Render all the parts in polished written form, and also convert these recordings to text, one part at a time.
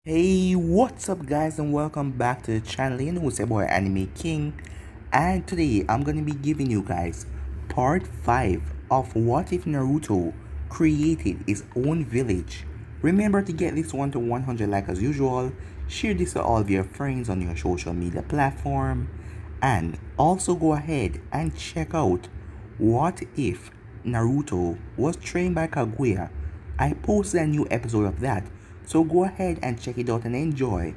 Hey, what's up guys and welcome back to the channel. You know it's your boy Anime King, and today I'm gonna be giving you guys part 5 of what if Naruto created his own village. Remember to get this one to 100 like as usual, share this to all of your friends on your social media platform, and also go ahead and check out what if Naruto was trained by Kaguya. I posted a new episode of that, so go ahead and check it out and enjoy.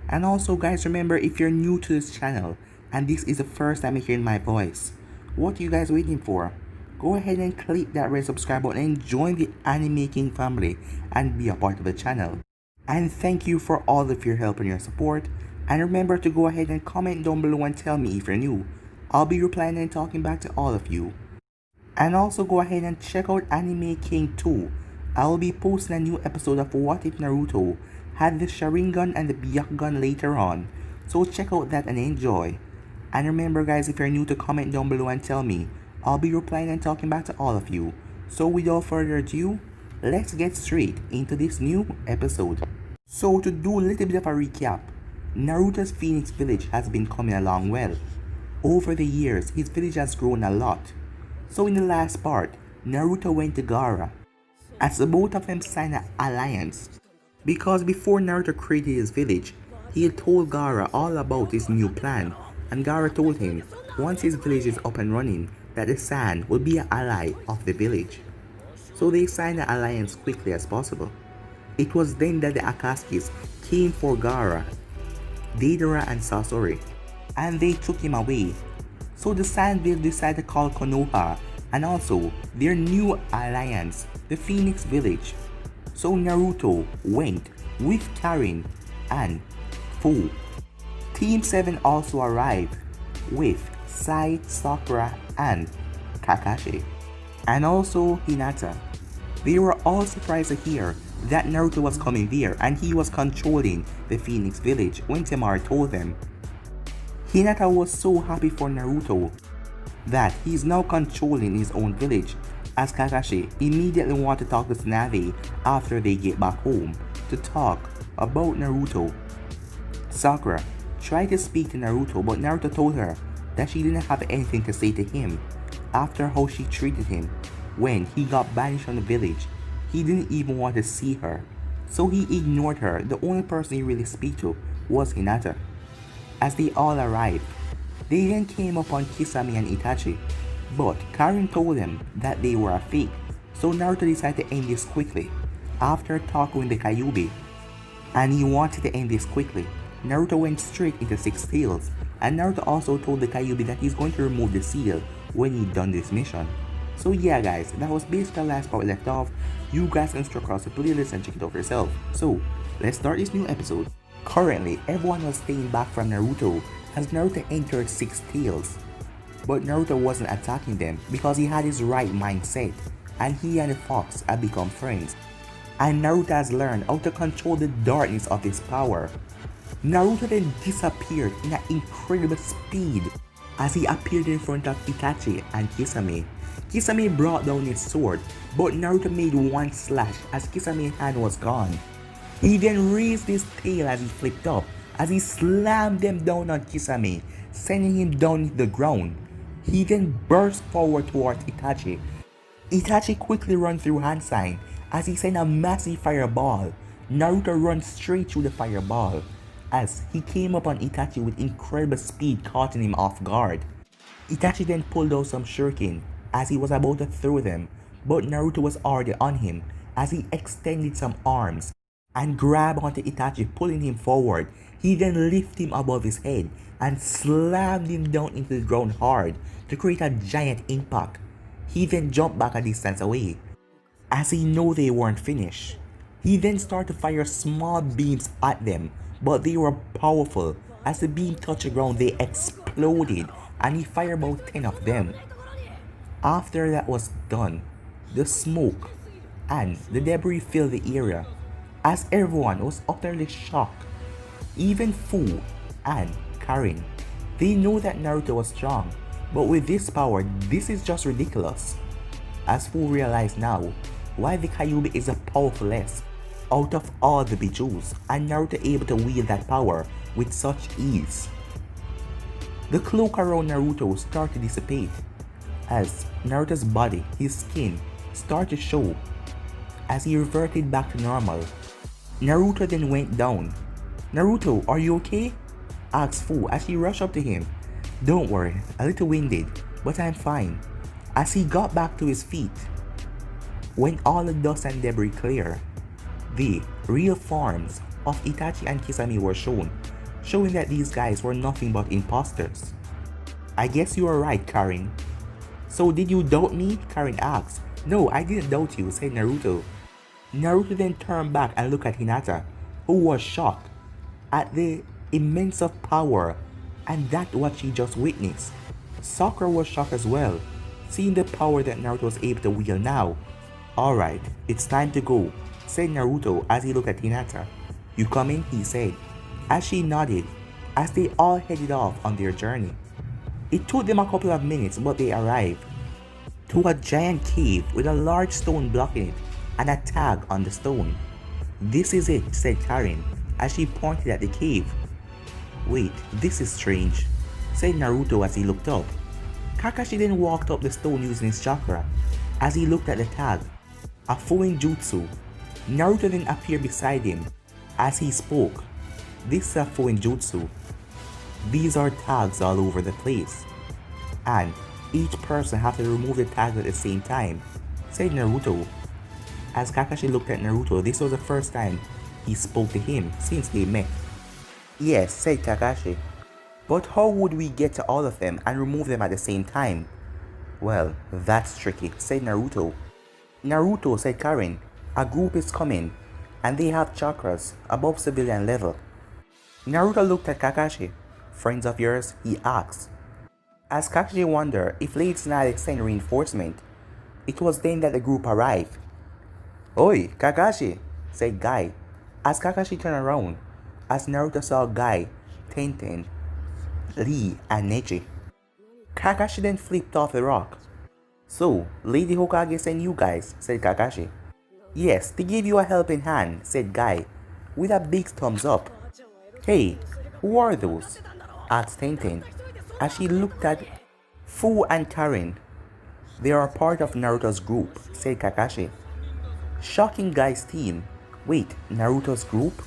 And also guys, remember, if you're new to this channel and this is the first time you're hearing my voice, what are you guys waiting for? Go ahead and click that red subscribe button and join the Anime King family and be a part of the channel. And thank you for all of your help and your support. And remember to go ahead and comment down below and tell me if you're new. I'll be replying and talking back to all of you. And also go ahead and check out Anime King 2. I will be posting a new episode of What If Naruto had the Sharingan and the Byakugan later on. So check out that and enjoy. And remember guys, if you're new, to comment down below and tell me. I'll be replying and talking back to all of you. So without further ado, let's get straight into this new episode. So to do a little bit of a recap, Naruto's Phoenix village has been coming along well. Over the years, his village has grown a lot. So in the last part, Naruto went to Gaara, as the both of them signed an alliance, because before Naruto created his village, he had told Gaara all about his new plan, and Gaara told him once his village is up and running that the Sand will be an ally of the village. So they signed the alliance quickly as possible. It was then that the Akatsukis came for Gaara, Deidara and Sasori, and they took him away. So the Sandville decided to call Konoha and also their new alliance, the Phoenix Village. So Naruto went with Karin and Fu. Team 7 also arrived with Sai, Sakura and Kakashi, and also Hinata. They were all surprised to hear that Naruto was coming there and he was controlling the Phoenix Village when Temari told them. Hinata was so happy for Naruto that he's now controlling his own village, as Kakashi immediately wanted to talk to Tsunade after they get back home to talk about Naruto. Sakura tried to speak to Naruto, but Naruto told her that she didn't have anything to say to him after how she treated him when he got banished from the village. He didn't even want to see her, so he ignored her. The only person he really spoke to was Hinata. As they all arrived, they then came upon Kisame and Itachi, but Karin told them that they were a fake, so Naruto decided to end this quickly. After talking with the Kyuubi, and he wanted to end this quickly, Naruto went straight into Six Tails, and Naruto also told the Kyuubi that he's going to remove the seal when he's done this mission. So yeah guys, that was basically the last part we left off. You guys can scroll across the playlist and check it out for yourself. So let's start this new episode. Currently, everyone was staying back from Naruto as Naruto entered Six Tails. But Naruto wasn't attacking them because he had his right mindset, and he and the fox had become friends. And Naruto has learned how to control the darkness of his power. Naruto then disappeared in an incredible speed as he appeared in front of Itachi and Kisame. Kisame brought down his sword, but Naruto made one slash as Kisame's hand was gone. He then raised his tail as he flipped up, as he slammed them down on Kisame, sending him down to the ground. He then burst forward towards Itachi. Itachi quickly ran through hand sign as he sent a massive fireball. Naruto runs straight through the fireball as he came up on Itachi with incredible speed, caught him off guard. Itachi then pulled out some shuriken as he was about to throw them, but Naruto was already on him as he extended some arms and grabbed onto Itachi, pulling him forward. He then lifted him above his head and slammed him down into the ground hard to create a giant impact. He then jumped back a distance away as he knew they weren't finished. He then started to fire small beams at them, but they were powerful. As the beam touched the ground, they exploded and he fired about 10 of them. After that was done, the smoke and the debris filled the area as everyone was utterly shocked. Even Fu and Karin, they know that Naruto was strong, but with this power, this is just ridiculous. As Fu realized now why the Kyuubi is a powerful less. out of all the Bijus, and Naruto able to wield that power with such ease. The cloak around Naruto started to dissipate as Naruto's body, his skin, started to show as he reverted back to normal. Naruto then went down. "Naruto, are you okay?" asked Fu as she rushed up to him. "Don't worry, a little winded, but I'm fine." As he got back to his feet, when all the dust and debris cleared, the real forms of Itachi and Kisame were shown, showing that these guys were nothing but imposters. "I guess you are right, Karin." "So did you doubt me?" Karin asked. "No, I didn't doubt you," said Naruto. Naruto then turned back and looked at Hinata, who was shocked at the immense of power and that what she just witnessed. Sakura was shocked as well, seeing the power that Naruto was able to wield now. "Alright, it's time to go," said Naruto as he looked at Hinata. "You coming?" he said, as she nodded as they all headed off on their journey. It took them a couple of minutes, but they arrived to a giant cave with a large stone blocking it and a tag on the stone. "This is it," said Karin as she pointed at the cave. "Wait, this is strange," said Naruto as he looked up. Kakashi then walked up the stone using his chakra as he looked at the tag, a flowing jutsu. Naruto then appeared beside him as he spoke. "This is a flowing jutsu. These are tags all over the place, and each person has to remove the tags at the same time," said Naruto. As Kakashi looked at Naruto, this was the first time he spoke to him since they met. "Yes," said Kakashi. "But how would we get to all of them and remove them at the same time?" "Well, that's tricky," said Naruto. "Naruto," said Karin, "a group is coming, and they have chakras above civilian level." Naruto looked at Kakashi. "Friends of yours?" he asked. As Kakashi wondered if Lady Tsunade sent reinforcement, it was then that the group arrived. "Oi, Kakashi," said Guy, as Kakashi turned around, as Naruto saw Guy, Tenten, Lee, and Neji. Kakashi then flipped off the rock. "So, Lady Hokage sent you guys," said Kakashi. "Yes, to give you a helping hand," said Guy, with a big thumbs up. "Hey, who are those?" asked Tenten, as she looked at Fu and Karin. "They are part of Naruto's group," said Kakashi. Shocking Guy's team. "Wait, Naruto's group?"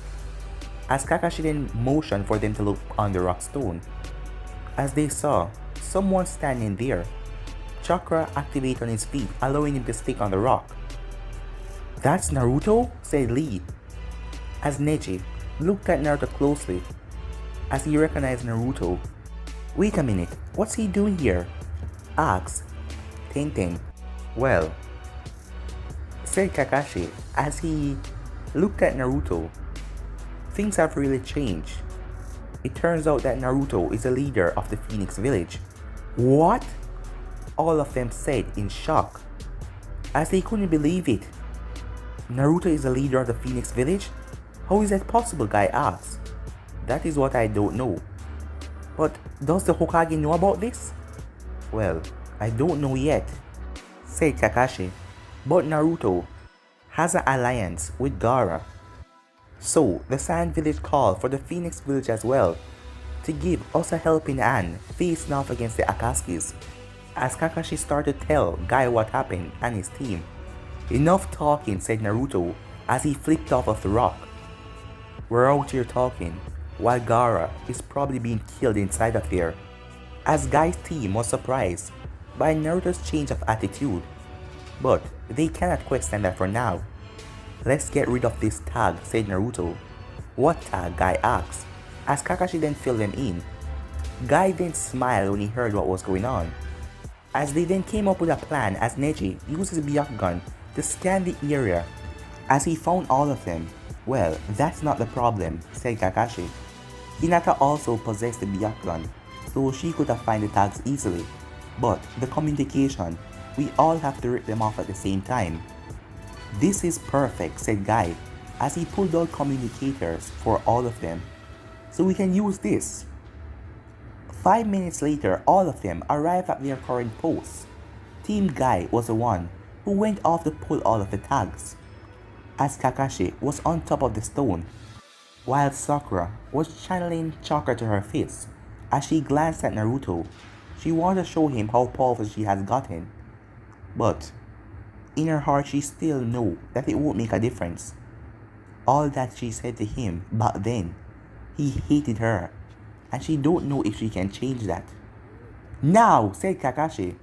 As Kakashi then motioned for them to look on the rock stone, as they saw someone standing there. Chakra activated on his feet, allowing him to stick on the rock. "That's Naruto?" said Lee, as Neji looked at Naruto closely as he recognized Naruto. "Wait a minute, what's he doing here?" asked Tenten. "Well," said Kakashi as he looked at Naruto, "things have really changed. It turns out that Naruto is the leader of the Phoenix Village." "What?" all of them said in shock, as they couldn't believe it. "Naruto is the leader of the Phoenix Village? How is that possible?" Guy asked. "That is what I don't know. But does the Hokage know about this?" "Well, I don't know yet," said Kakashi. "But Naruto has an alliance with Gaara. So the Sand Village called for the Phoenix Village as well to give us a helping hand facing off against the Akatsukis." As Kakashi started to tell Guy what happened and his team. "Enough talking," said Naruto as he flipped off of the rock. "We're out here talking while Gaara is probably being killed inside of there." As Guy's team was surprised by Naruto's change of attitude, but they cannot question that for now. "Let's get rid of this tag," said Naruto. "What tag?" Guy asked, as Kakashi then filled them in. Guy then smiled when he heard what was going on, as they then came up with a plan as Neji used his Byakugan to scan the area as he found all of them. "Well, that's not the problem," said Kakashi. Hinata also possessed the Byakugan, so she could have found the tags easily. "But the communication, we all have to rip them off at the same time." "This is perfect," said Guy, as he pulled out communicators for all of them. "So we can use this." 5 minutes later, all of them arrived at their current posts. Team Guy was the one who went off to pull all of the tags. as Kakashi was on top of the stone, while Sakura was channeling chakra to her fist. As she glanced at Naruto, she wanted to show him how powerful she has gotten, but in her heart she still knew that it won't make a difference. All that she said to him back then, he hated her, and she don't know if she can change that. Now, said Kakashi,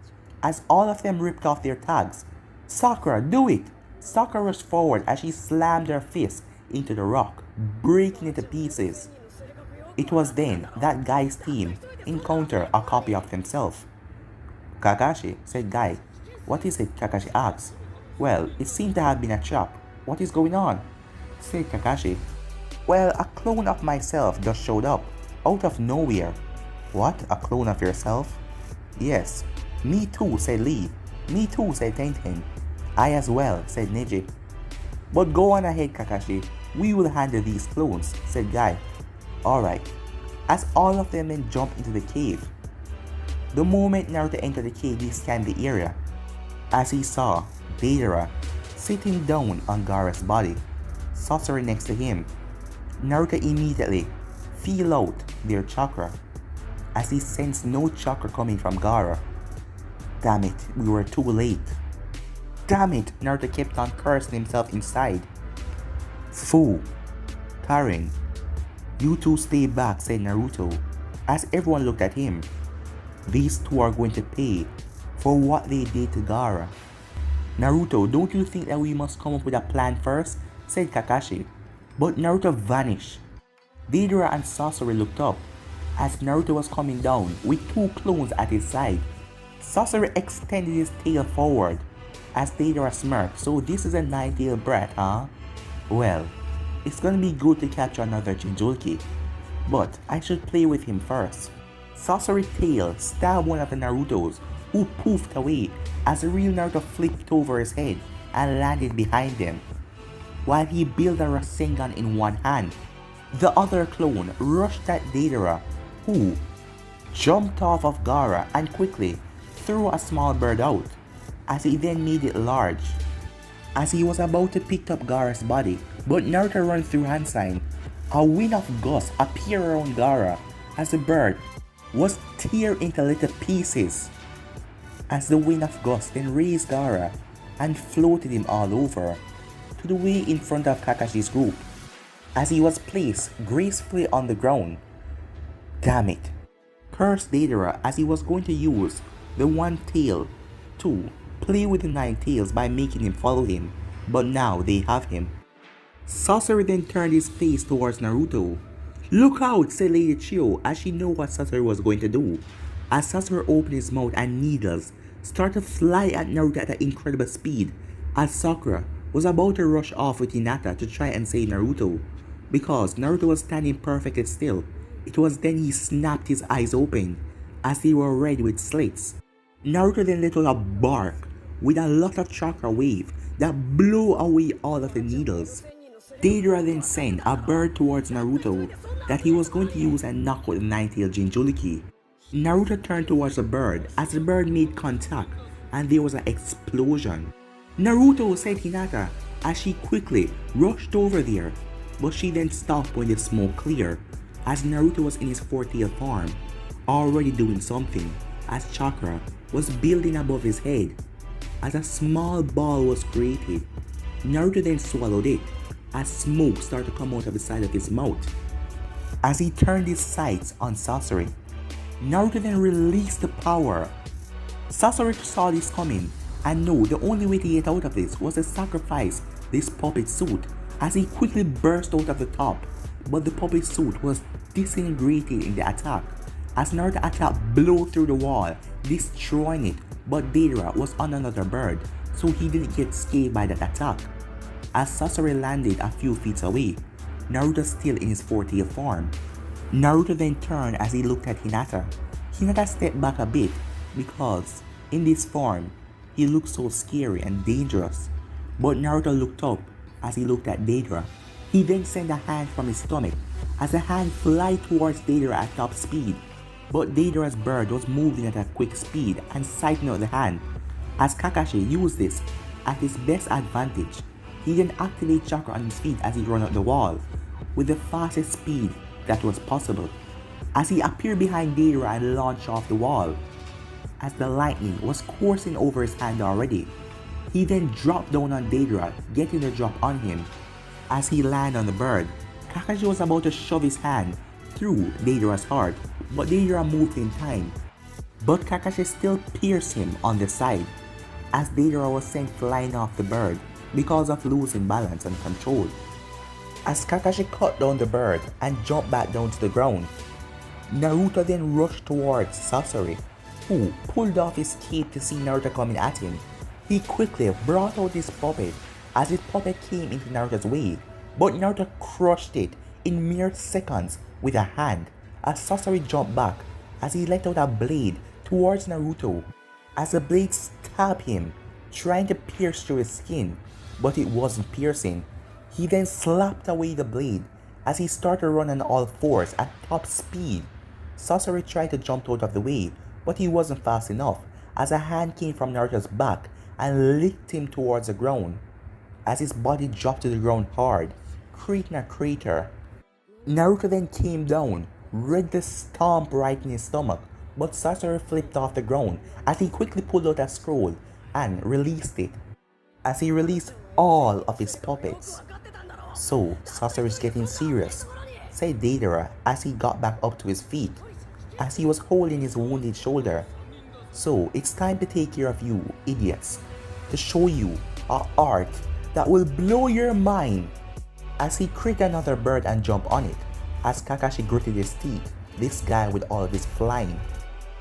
as all of them ripped off their tags. Sakura, do it! Sakura rushed forward as she slammed her fist into the rock, breaking it to pieces. It was then that Guy's team encountered a copy of themselves. Kakashi, said Guy. What is it? Kakashi asked. Well, it seemed to have been a trap. What is going on? Said Kakashi. Well, a clone of myself just showed up, out of nowhere. What? A clone of yourself? Yes. Me too, said Lee. Me too, said Tenten. I as well, said Neji. But go on ahead, Kakashi. We will handle these clones, said Guy. Alright. As all of them then jumped into the cave. The moment Naruto entered the cave, he scanned the area. As he saw Deidara sitting down on Gaara's body, Sasori next to him, Naruto immediately feel out their chakra as he sensed no chakra coming from Gaara. Damn it, we were too late. Damn it, Naruto kept on cursing himself inside. Fool. Karen. You two stay back, said Naruto, as everyone looked at him. These two are going to pay for what they did to Gaara. Naruto, don't you think that we must come up with a plan first? Said Kakashi. But Naruto vanished. Deidara and Sasori looked up as Naruto was coming down with two clones at his side. Sasori extended his tail forward as Deidara smirked. So this is a nine-tailed brat, huh? Well, it's gonna be good to capture another Jinchuriki, but I should play with him first. Sasori's tail stabbed one of the Narutos, who poofed away as the real Naruto flipped over his head and landed behind him. While he built a Rasengan in one hand, the other clone rushed at Deidara, who jumped off of Gaara and quickly threw a small bird out, as he then made it large. As he was about to pick up Gaara's body, but Naruto ran through hand sign, a wind of gust appeared around Gaara as the bird was teared into little pieces. As the wind of gust then raised Gaara and floated him all over to the way in front of Kakashi's group, as he was placed gracefully on the ground. Damn it, cursed Deidara as he was going to use the one tail to play with the nine tails by making him follow him, but now they have him. Sasori then turned his face towards Naruto. Look out, said Lady Chiyo as she knew what Sasori was going to do. As Sasori opened his mouth and needles started to fly at Naruto at an incredible speed, as Sakura was about to rush off with Hinata to try and save Naruto. Because Naruto was standing perfectly still, it was then he snapped his eyes open as they were red with slits. Naruto then let out a bark with a lot of chakra wave that blew away all of the needles. Deidara then sent a bird towards Naruto that he was going to use and knock out the nine-tailed Jinchuriki. Naruto turned towards the bird as the bird made contact and there was an explosion. Naruto, said Hinata as she quickly rushed over there, but she then stopped when the smoke cleared as Naruto was in his four-tailed form, already doing something as chakra was building above his head. As a small ball was created, Naruto then swallowed it as smoke started to come out of the side of his mouth. As he turned his sights on Sasori, Naruto then released the power. Sasori saw this coming and knew the only way to get out of this was to sacrifice this puppet suit as he quickly burst out of the top, but the puppet suit was disintegrated in the attack as Naruto attack blew through the wall, destroying it, but Deidara was on another bird, so he didn't get scathed by that attack. As Sasori landed a few feet away, Naruto still in his four-tailed form. Naruto then turned as he looked at Hinata. Hinata stepped back a bit because, in this form, he looked so scary and dangerous. But Naruto looked up as he looked at Deidara. He then sent a hand from his stomach as the hand flew towards Deidara at top speed. But Deidara's bird was moving at a quick speed and sighting out the hand, as Kakashi used this at his best advantage. He then activated chakra on his feet as he ran up the wall, with the fastest speed that was possible, as he appeared behind Deidara and launched off the wall. As the lightning was coursing over his hand already, he then dropped down on Deidara, getting the drop on him. As he landed on the bird, Kakashi was about to shove his hand through Deidara's heart, but Deidara moved in time. But Kakashi still pierced him on the side, as Deidara was sent flying off the bird because of losing balance and control. As Kakashi cut down the bird and jumped back down to the ground, Naruto then rushed towards Sasori, who pulled off his cape to see Naruto coming at him. He quickly brought out his puppet as his puppet came into Naruto's way, but Naruto crushed it in mere seconds with a hand as Sasori jumped back as he let out a blade towards Naruto. As the blade stabbed him, trying to pierce through his skin, but it wasn't piercing. He then slapped away the blade as he started to run on all fours at top speed. Sasori tried to jump out of the way, but he wasn't fast enough as a hand came from Naruto's back and licked him towards the ground. As his body dropped to the ground hard, creating a crater. Naruto then came down, ready to stomp right in his stomach, but Sasori flipped off the ground as he quickly pulled out a scroll and released it. As he released all of his puppets. "So, Sasori's getting serious," said Deidara as he got back up to his feet, as he was holding his wounded shoulder. "So, it's time to take care of you, idiots, to show you our art that will blow your mind." As he crit another bird and jumped on it, as Kakashi gritted his teeth, this guy with all of his flying,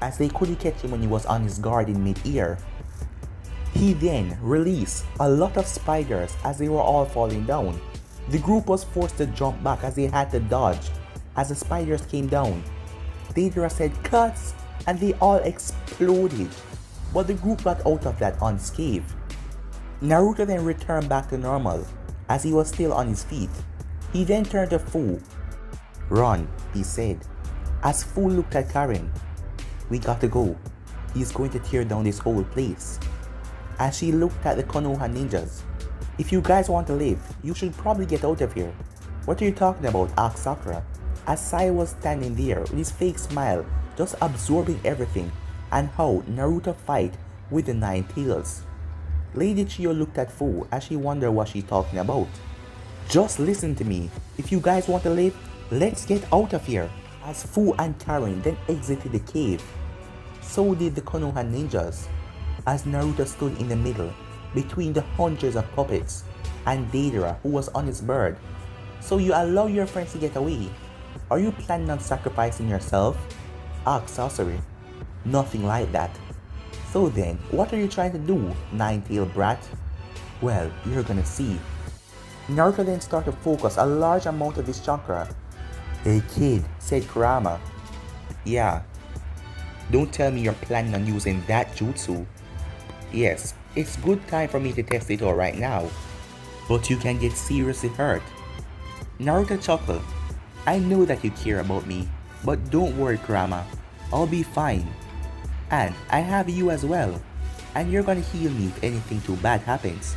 as they couldn't catch him when he was on his guard in mid-air. He then released a lot of spiders as they were all falling down. The group was forced to jump back as they had to dodge as the spiders came down. Deidara said "cuts" and they all exploded, but the group got out of that unscathed. Naruto then returned back to normal as he was still on his feet. He then turned to Fu. "Run," he said, as Fu looked at Karen. "We got to go. He's going to tear down this whole place." As she looked at the Konoha ninjas, "If you guys want to live, you should probably get out of here." "What are you talking about?" asked Sakura, as Sai was standing there with his fake smile, just absorbing everything and how Naruto fight with the Nine Tails. Lady Chiyo looked at Fu as she wondered what she's talking about. "Just listen to me. If you guys want to live, let's get out of here." As Fu and Karen then exited the cave, so did the Konoha ninjas, as Naruto stood in the middle between the hundreds of puppets and Deidara, who was on his bird. "So you allow your friends to get away? Are you planning on sacrificing yourself?" asked Sasori. "Nothing like that." "So then, what are you trying to do, nine-tailed brat?" "Well, you're gonna see." Naruto then started to focus a large amount of his chakra. "Hey kid," said Kurama. "Yeah. Don't tell me you're planning on using that jutsu." "Yes, it's good time for me to test it out right now, but you can get seriously hurt." Naruto chuckled. "I know that you care about me, but don't worry, Kurama. I'll be fine. And I have you as well, and you're gonna heal me if anything too bad happens.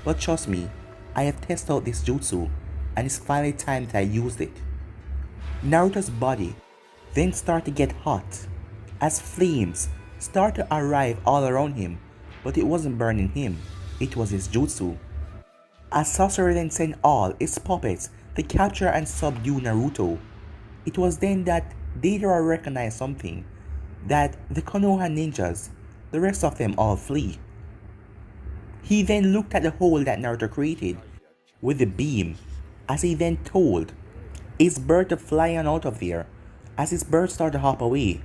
But trust me, I have tested out this jutsu, and it's finally time that I used it." Naruto's body then started to get hot, as flames started to arrive all around him, but it wasn't burning him, it was his jutsu. As Sasori then sent all his puppets to capture and subdue Naruto, it was then that Deidara recognized something, that the Konoha ninjas, the rest of them all flee. He then looked at the hole that Naruto created with the beam, as he then told his bird to fly on out of there, as his bird started to hop away.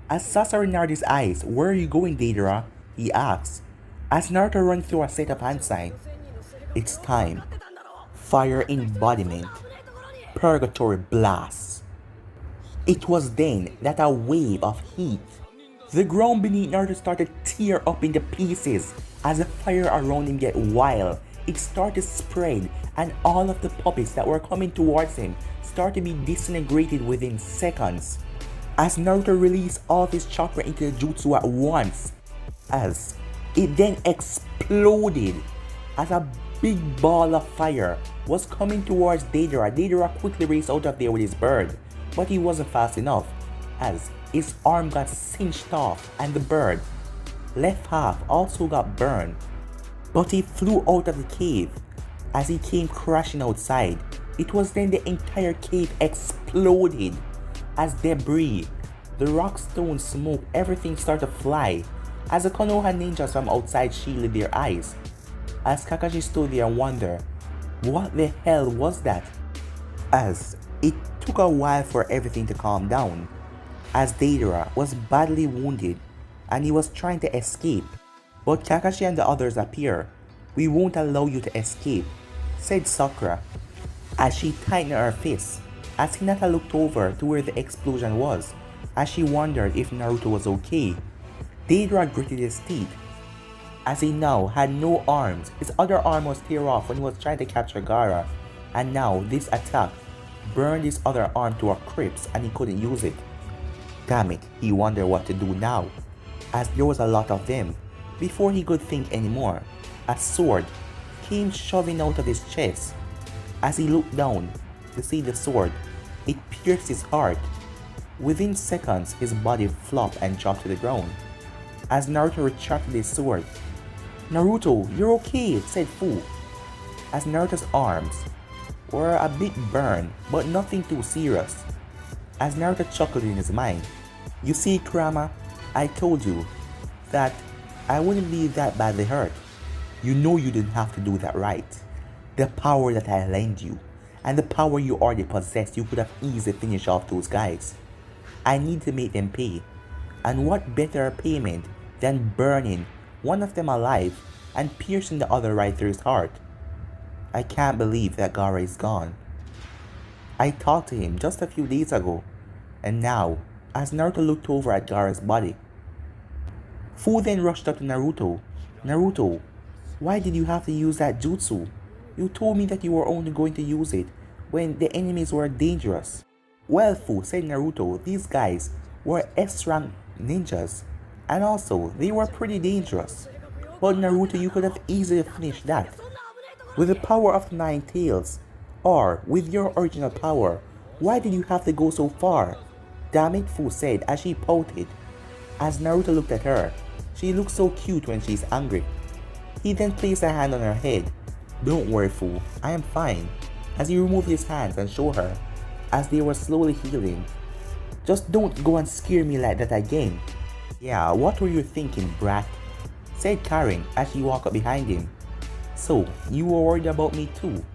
As Sasori narrowed his eyes, "Where are you going, Deidara?" he asked, as Naruto ran through a set of hand signs. "It's time. Fire embodiment. Purgatory blast." It was then that a wave of heat, the ground beneath Naruto started to tear up into pieces as the fire around him get wild. It started to spread, and all of the puppets that were coming towards him started to be disintegrated within seconds. As Naruto released all of his chakra into the jutsu at once, as it then exploded as a big ball of fire was coming towards Deidara. Deidara quickly raced out of there with his bird, but he wasn't fast enough as his arm got cinched off and the bird, left half, also got burned. But he flew out of the cave as he came crashing outside. It was then the entire cave exploded as debris, the rock, stone, smoke, everything started to fly as the Konoha ninjas from outside shielded their eyes. As Kakashi stood there and wondered, what the hell was that? As it took a while for everything to calm down, as Deidara was badly wounded and he was trying to escape. But Kakashi and the others appear. "We won't allow you to escape," said Sakura, as she tightened her fists, as Hinata looked over to where the explosion was, as she wondered if Naruto was okay. Deidara gritted his teeth, as he now had no arms. His other arm was tear off when he was trying to capture Gaara, and now this attack burned his other arm to a crisp and he couldn't use it. Damn it, he wondered what to do now, as there was a lot of them. Before he could think anymore, a sword came shoving out of his chest. As he looked down to see the sword, it pierced his heart. Within seconds, his body flopped and dropped to the ground. As Naruto retracted his sword, "Naruto, you're okay," said Fu. As Naruto's arms were a bit burned, but nothing too serious. As Naruto chuckled in his mind, "You see, Kurama, I told you that I wouldn't be that badly hurt. You know you didn't have to do that, right? The power that I lent you, and the power you already possessed, you could have easily finished off those guys. I need to make them pay. And what better payment than burning one of them alive and piercing the other right through his heart? I can't believe that Gaara is gone. I talked to him just a few days ago, and now," as Naruto looked over at Gaara's body. Fu then rushed up to Naruto. "Naruto, why did you have to use that jutsu? You told me that you were only going to use it when the enemies were dangerous." "Well, Fu," said Naruto, "these guys were S-rank ninjas, and also they were pretty dangerous. But Naruto, you could have easily finished that with the power of the 9 tails, or with your original power. Why did you have to go so far?" "Damn it," Fu said as she pouted. As Naruto looked at her, she looks so cute when she's angry. He then placed a hand on her head. "Don't worry, Fu, I am fine," as he removed his hands and showed her, as they were slowly healing. "Just don't go and scare me like that again." "Yeah, what were you thinking, brat?" said Karen as she walked up behind him. "So, you were worried about me too?"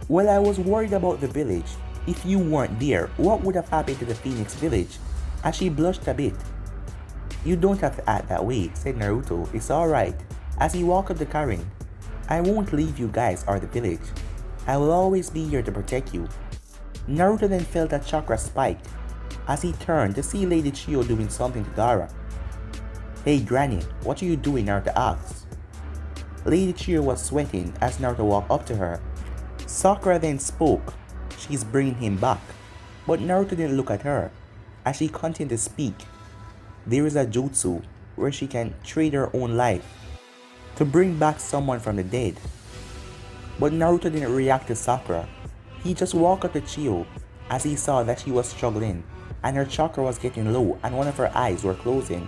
"Well, I was worried about the village. If you weren't there, what would have happened to the Phoenix village?" As she blushed a bit. "You don't have to act that way," said Naruto. "It's alright." As he walked up to Karen, "I won't leave you guys or the village. I will always be here to protect you." Naruto then felt a chakra spike as he turned to see Lady Chiyo doing something to Gaara. "Hey Granny, what are you doing?" Naruto asked. Lady Chiyo was sweating as Naruto walked up to her. Sakura then spoke. "She's bringing him back." But Naruto didn't look at her as she continued to speak. "There is a jutsu where she can trade her own life to bring back someone from the dead." But Naruto didn't react to Sakura. He just walked up to Chiyo as he saw that she was struggling and her chakra was getting low and one of her eyes were closing.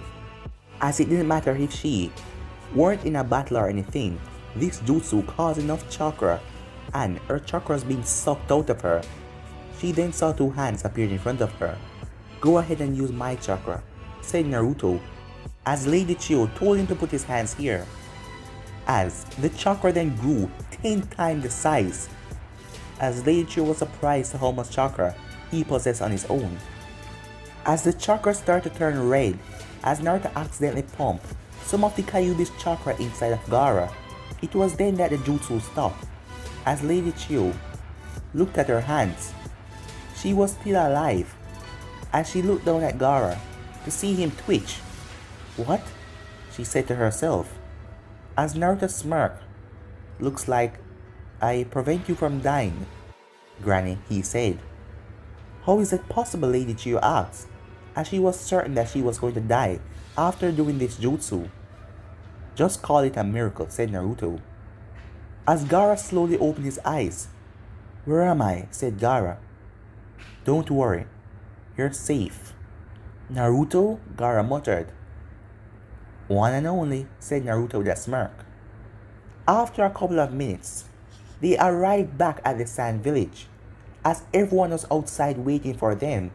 As it didn't matter if she weren't in a battle or anything, this jutsu caused enough chakra and her chakra was being sucked out of her. She then saw 2 hands appear in front of her. "Go ahead and use my chakra," said Naruto, as Lady Chiyo told him to put his hands here. As the chakra then grew 10 times the size, as Lady Chiyo was surprised at how much chakra he possessed on his own. As the chakra started to turn red, as Naruto accidentally pumped some of the Kyuubi's chakra inside of Gaara, it was then that the jutsu stopped. As Lady Chiyo looked at her hands, she was still alive. As she looked down at Gaara to see him twitch. "What?" she said to herself. As Naruto smirked, "Looks like I prevent you from dying, Granny," he said. "How is it possible?" Lady Chiyo asked, as she was certain that she was going to die after doing this jutsu. "Just call it a miracle," said Naruto. as Gaara slowly opened his eyes. "Where am I?" said Gaara. "Don't worry, you're safe." "Naruto?" Gaara muttered. "One and only," said Naruto with a smirk. After a couple of minutes, they arrived back at the Sand Village. As everyone was outside waiting for them,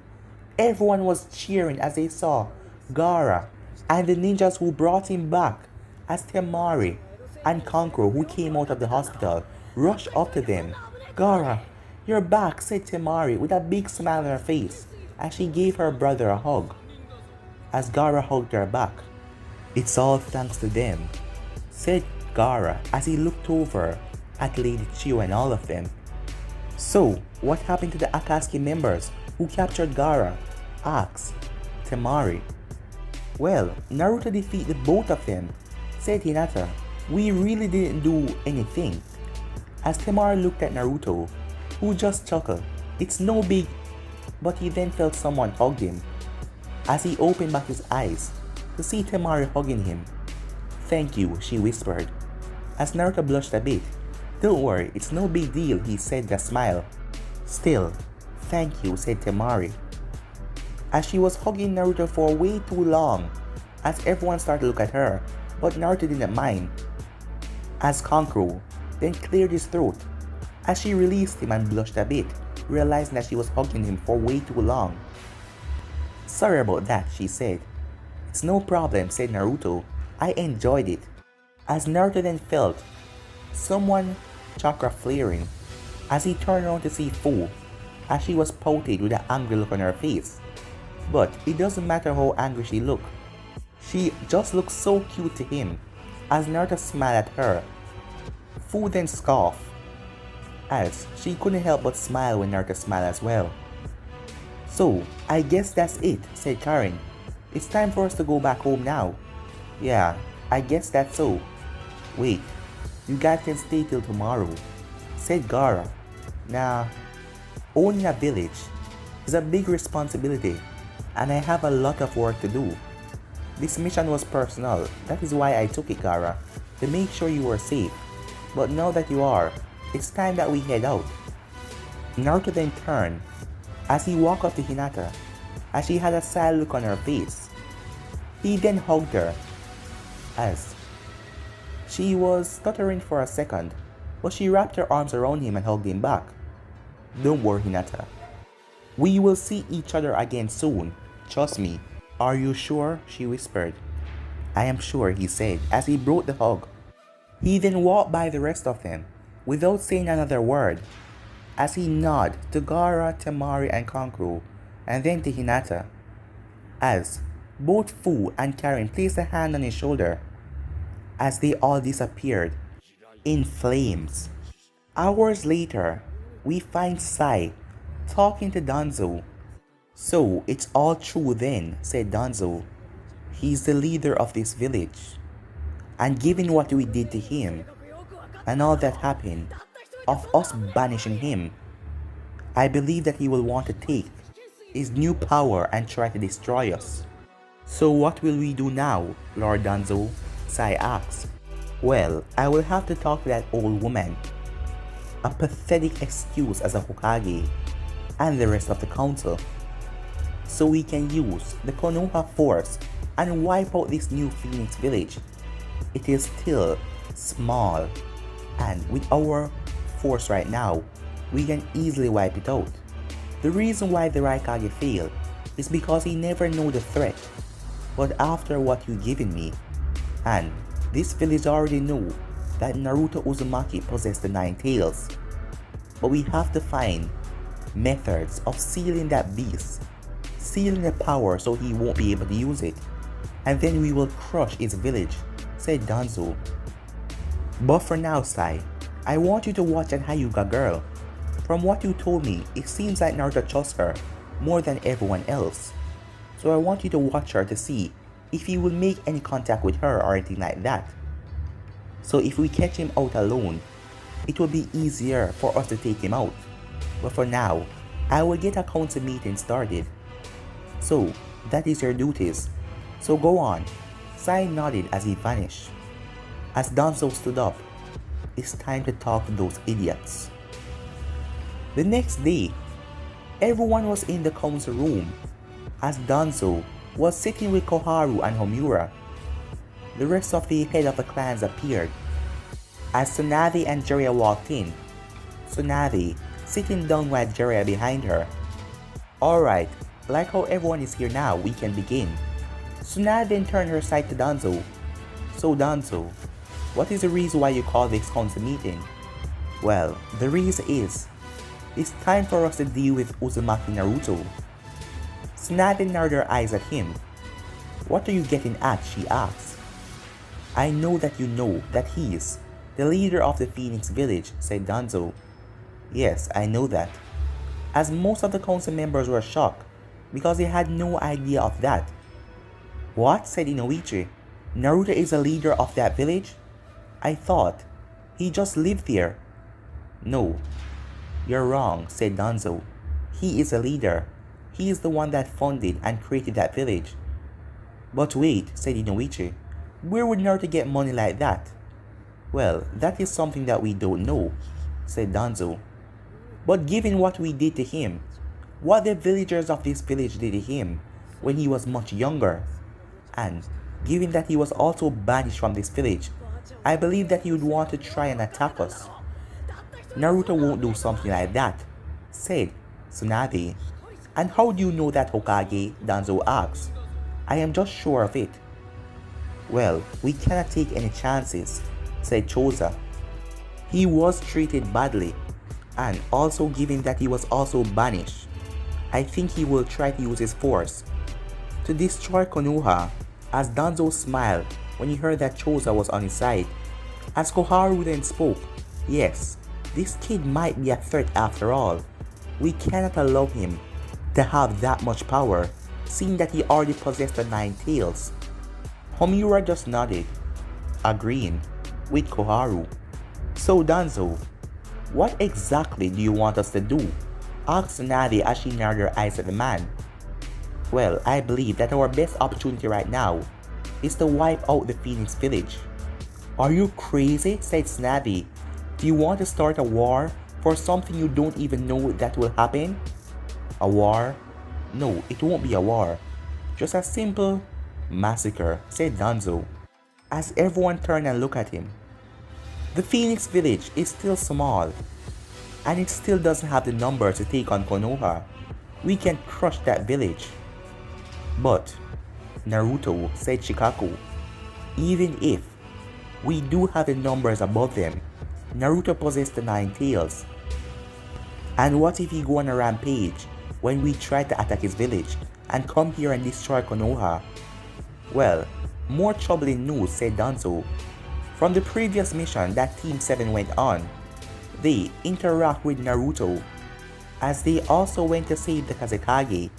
everyone was cheering as they saw Gaara and the ninjas who brought him back, as Temari and Kankuro, who came out of the hospital, rushed up to them. "Gaara, you're back," said Temari with a big smile on her face as she gave her brother a hug. As Gaara hugged her back, "It's all thanks to them," said Gaara as he looked over at Lady Chiyo and all of them. "So, what happened to the Akatsuki members who captured Gaara?" asked Temari. "Well, Naruto defeated both of them," said Hinata. "We really didn't do anything." As Temari looked at Naruto, who just chuckled. "It's no big," but he then felt someone hug him. As he opened back his eyes to see Temari hugging him. "Thank you," she whispered. As Naruto blushed a bit. "Don't worry, it's no big deal," he said with a smile. "Still, thank you," said Temari. As she was hugging Naruto for way too long, as everyone started to look at her, but Naruto didn't mind. As Kankuro then cleared his throat, as she released him and blushed a bit, realizing that she was hugging him for way too long. "Sorry about that," she said. "It's no problem," said Naruto. "I enjoyed it." As Naruto then felt someone chakra flaring, as he turned around to see Fu, as she was pouted with an angry look on her face. But it doesn't matter how angry she looked. She just looked so cute to him. As Naruto smiled at her, Fu then scoffed, as she couldn't help but smile when Naruto smiled as well. "So, I guess that's it," said Karen. "It's time for us to go back home now." "Yeah, I guess that's so." "Wait, you guys can stay till tomorrow," said Gaara. "Nah, owning a village is a big responsibility, and I have a lot of work to do. This mission was personal, that is why I took it, Gaara, to make sure you were safe. But now that you are, it's time that we head out." Naruto then turned as he walked up to Hinata, as she had a sad look on her face. He then hugged her, as she was stuttering for a second, but she wrapped her arms around him and hugged him back. "Don't worry, Hinata. We will see each other again soon. Trust me." "Are you sure?" she whispered. "I am sure," he said as he broke the hug. He then walked by the rest of them without saying another word, as he nodded to Gaara, Temari, and Kankuro, and then to Hinata, as both Fu and Karen placed a hand on his shoulder, as they all disappeared in flames. Hours later, we find Sai talking to Danzo. "So, it's all true then," said Danzo. "He's the leader of this village. And given what we did to him, and all that happened, of us banishing him, I believe that he will want to take his new power and try to destroy us." "So what will we do now, Lord Danzo?" Sai asked. "Well, I will have to talk to that old woman. A pathetic excuse as a Hokage, and the rest of the council. So we can use the Konoha force and wipe out this new Phoenix village. It is still small, and with our force right now, we can easily wipe it out. The reason why the Raikage failed is because he never knew the threat. But after what you given me, and this village already knew that Naruto Uzumaki possessed the 9 tails. But we have to find methods of sealing that beast, sealing the power so he won't be able to use it, and then we will crush his village," said Danzo. "But for now, Sai, I want you to watch that Hyuga girl. From what you told me, it seems like Naruto trusts her more than everyone else. So I want you to watch her to see if he will make any contact with her or anything like that. So if we catch him out alone, it will be easier for us to take him out. But for now, I will get a council meeting started. So that is your duties. So go on." Sai nodded as he vanished. As Danzo stood up, it's time to talk to those idiots. The next day, everyone was in the council room as Danzo was sitting with Koharu and Homura. The rest of the head of the clans appeared as Tsunade and Jiraiya walked in. Tsunade sitting down with Jiraiya behind her. Alright, like how everyone is here now, we can begin. Tsunade then turned her sight to Danzo. So Danzo, what is the reason why you call this council meeting? Well, the reason is, it's time for us to deal with Uzumaki Naruto. Tsunade narrowed her eyes at him. What are you getting at? She asked. I know that you know that he is the leader of the Phoenix village, said Danzo. Yes, I know that. As most of the council members were shocked because they had no idea of that. What? Said Inoichi. Naruto is a leader of that village? I thought he just lived there. No, you're wrong, said Danzo. He is a leader. He is the one that funded and created that village. But wait, said Inoichi. Where would Naruto get money like that? Well, that is something that we don't know, said Danzo. But given what we did to him, what the villagers of this village did to him when he was much younger, and given that he was also banished from this village, I believe that he would want to try and attack us. Naruto won't do something like that, said Tsunade. And how do you know that, Hokage? Danzo asked. I am just sure of it. Well, we cannot take any chances, said Choza. He was treated badly, and also given that he was also banished, I think he will try to use his force to destroy Konoha, as Danzo smiled when he heard that Choza was on his side. As Koharu then spoke, yes, this kid might be a threat after all. We cannot allow him to have that much power, seeing that he already possessed the 9 tails. Homura just nodded, agreeing with Koharu. So Danzo, what exactly do you want us to do? Asked Tsunade as she narrowed her eyes at the man. Well, I believe that our best opportunity right now is to wipe out the Phoenix village. Are you crazy? Said Tsunade. Do you want to start a war for something you don't even know that will happen? A war? No, it won't be a war. Just a simple massacre, said Danzo, as everyone turned and looked at him. The Phoenix village is still small, and it still doesn't have the numbers to take on Konoha. We can crush that village. But, Naruto, said Shikaku, even if we do have the numbers above them, Naruto possessed the 9 tails. And what if he go on a rampage when we try to attack his village and come here and destroy Konoha? Well, more troubling news, said Danzo. From the previous mission that Team 7 went on, they interact with Naruto, as they also went to save the Kazekage,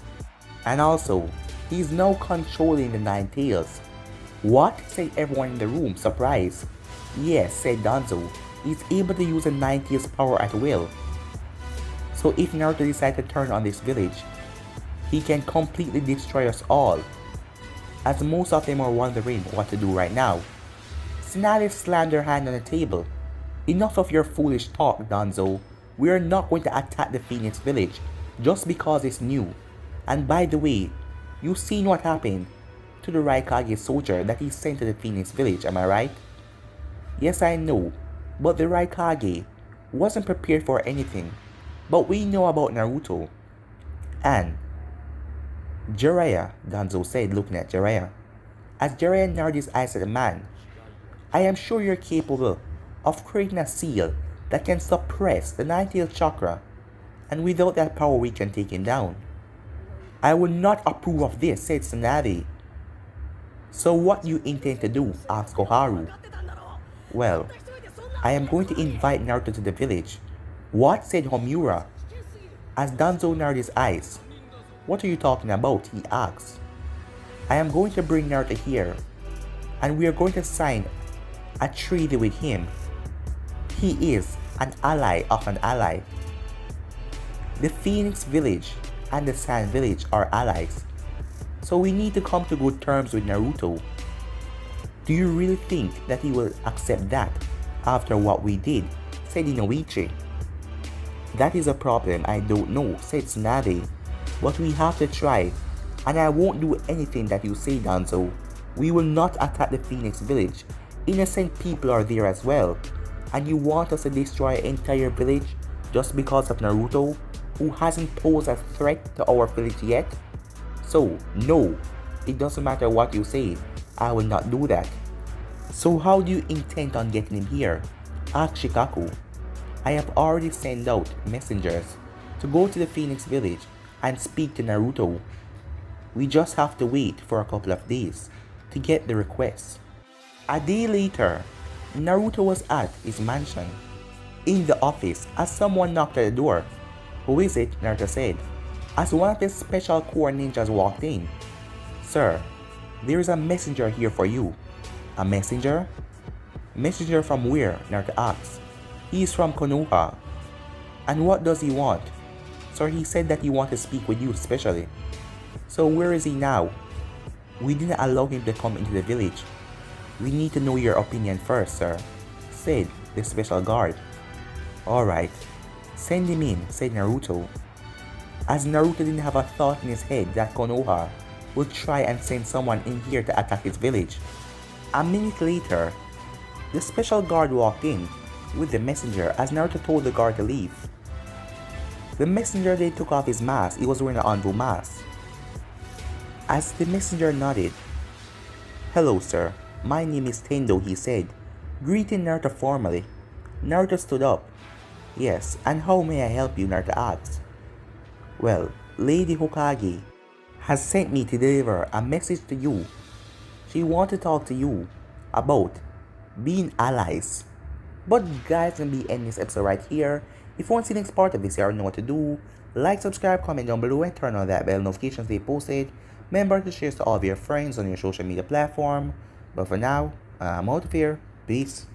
and also, he's now controlling the 9 tails. What? Said everyone in the room, surprised. Yes, said Danzo, he's able to use the 9 tails power at will. So if Naruto decides to turn on this village, he can completely destroy us all, as most of them are wondering what to do right now. Tsunade slammed her hand on the table. Enough of your foolish talk, Danzo. We are not going to attack the Phoenix village just because it's new. And by the way, you've seen what happened to the Raikage soldier that he sent to the Phoenix village, am I right? Yes, I know, but the Raikage wasn't prepared for anything. But we know about Naruto. And Jiraiya, Danzo said, looking at Jiraiya. As Jiraiya narrowed his eyes at the man, I am sure you're capable of creating a seal that can suppress the 9-tailed chakra, and without that power we can take him down. I would not approve of this, said Tsunade. So what do you intend to do? Asked Koharu. Well, I am going to invite Naruto to the village. What? Said Homura. As Danzo narrowed his eyes. What are you talking about? He asked. I am going to bring Naruto here, and we are going to sign a treaty with him. He is an ally of an ally. The Phoenix village and the Sand village are allies, so we need to come to good terms with Naruto. Do you really think that he will accept that? after what we did, said Inoichi. That is a problem I don't know, said Tsunade. But we have to try, and I won't do anything that you say, Danzo. We will not attack the Phoenix village. Innocent people are there as well. And you want us to destroy an entire village just because of Naruto, who hasn't posed a threat to our village yet? So, no, it doesn't matter what you say, I will not do that. So how do you intend on getting him here? Asked Shikaku. I have already sent out messengers to go to the Phoenix village and speak to Naruto. We just have to wait for a couple of days to get the request. A day later, Naruto was at his mansion, in the office, as someone knocked at the door. Who is it? Naruto said, as one of his special core ninjas walked in. Sir, there is a messenger here for you. A messenger? Messenger from where? Naruto asked. He is from Konoha. And what does he want? Sir, he said that he wants to speak with you specially. So where is he now? We didn't allow him to come into the village. We need to know your opinion first, sir, said the special guard. Alright, send him in, said Naruto. As Naruto didn't have a thought in his head that Konoha would try and send someone in here to attack his village. A minute later, the special guard walked in with the messenger as Naruto told the guard to leave. The messenger then took off his mask. He was wearing an Anbu mask. As the messenger nodded, hello sir, my name is Tendo, he said, greeting Naruto formally. Naruto stood up. Yes, and how may I help you? Naruto asked. Well, Lady Hokage has sent me to deliver a message to you. She wants to talk to you about being allies. But guys, I'm going to be ending this episode right here. If you want to see the next part of this, you already know what to do. Like, subscribe, comment down below, and turn on that bell notifications they posted. Remember to share to all of your friends on your social media platform. But for now, I'm out of here. Peace.